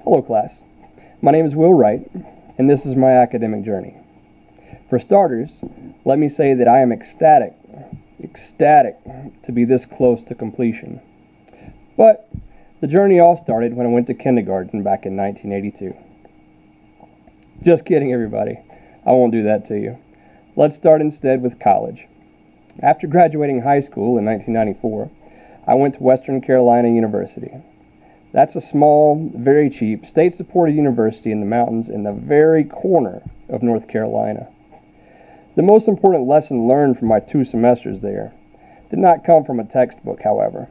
Hello class, my name is Will Wright, and this is my academic journey. For starters, let me say that I am ecstatic to be this close to completion. But the journey all started when I went to kindergarten back in 1982. Just kidding, everybody. I won't do that to you. Let's start instead with college. After graduating high school in 1994, I went to Western Carolina University. That's a small, very cheap, state-supported university in the mountains in the very corner of North Carolina. The most important lesson learned from my 2 semesters there did not come from a textbook, however.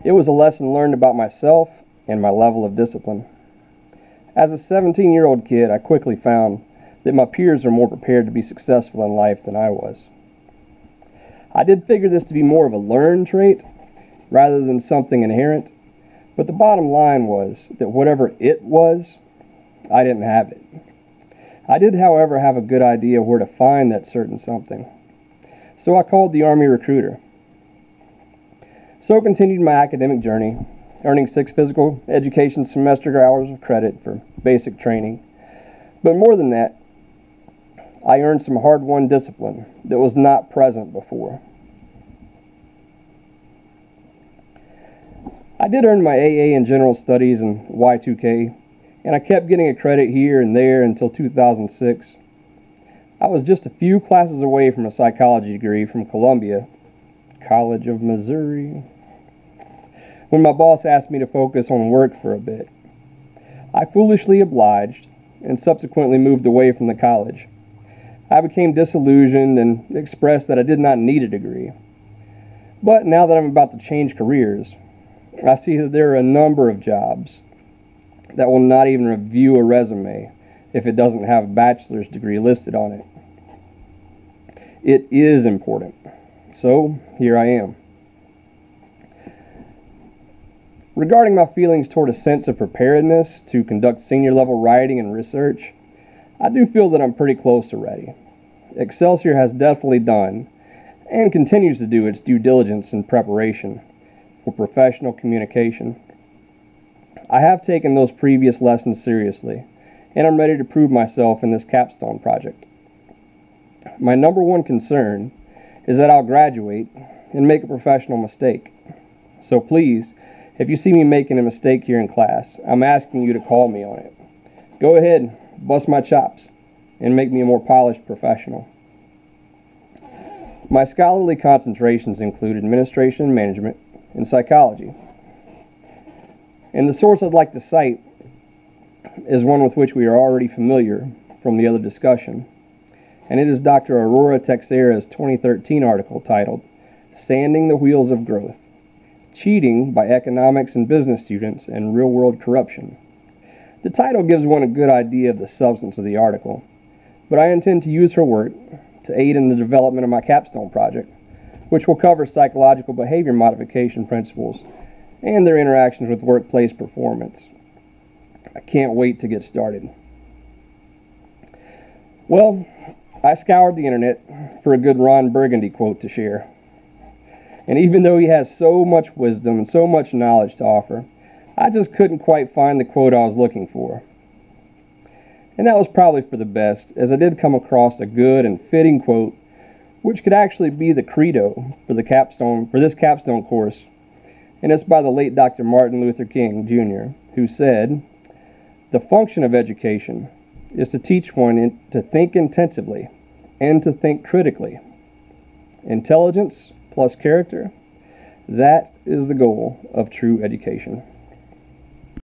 It was a lesson learned about myself and my level of discipline. As a 17-year-old kid, I quickly found that my peers were more prepared to be successful in life than I was. I did figure this to be more of a learned trait rather than something inherent, but the bottom line was that whatever it was, I didn't have it. I did, however, have a good idea where to find that certain something, so I called the Army recruiter. So continued my academic journey, earning 6 physical education semester hours of credit for basic training. But more than that, I earned some hard-won discipline that was not present before. I did earn my AA in General Studies and Y2K, and I kept getting a credit here and there until 2006. I was just a few classes away from a psychology degree from Columbia, College of Missouri, when my boss asked me to focus on work for a bit. I foolishly obliged and subsequently moved away from the college. I became disillusioned and expressed that I did not need a degree. But now that I'm about to change careers, I see that there are a number of jobs that will not even review a resume if it doesn't have a bachelor's degree listed on it. It is important. So, here I am. Regarding my feelings toward a sense of preparedness to conduct senior level writing and research, I do feel that I'm pretty close to ready. Excelsior has definitely done, and continues to do, its due diligence in preparation for professional communication. I have taken those previous lessons seriously, and I'm ready to prove myself in this capstone project. My number one concern is that I'll graduate and make a professional mistake. So please, if you see me making a mistake here in class, I'm asking you to call me on it. Go ahead, bust my chops, and make me a more polished professional. My scholarly concentrations include administration and management and psychology. And the source I'd like to cite is one with which we are already familiar from the other discussion, and it is Dr. Aurora Teixeira's 2013 article titled, "Sanding the Wheels of Growth: Cheating by Economics and Business Students and Real-World Corruption." The title gives one a good idea of the substance of the article, but I intend to use her work to aid in the development of my capstone project, which will cover psychological behavior modification principles and their interactions with workplace performance. I can't wait to get started. Well, I scoured the internet for a good Ron Burgundy quote to share. And even though he has so much wisdom and so much knowledge to offer, I just couldn't quite find the quote I was looking for. And that was probably for the best, as I did come across a good and fitting quote, which could actually be the credo for this capstone course. And it's by the late Dr. Martin Luther King, Jr., who said, "The function of education is to teach one to think intensively and to think critically. Intelligence plus character, that is the goal of true education."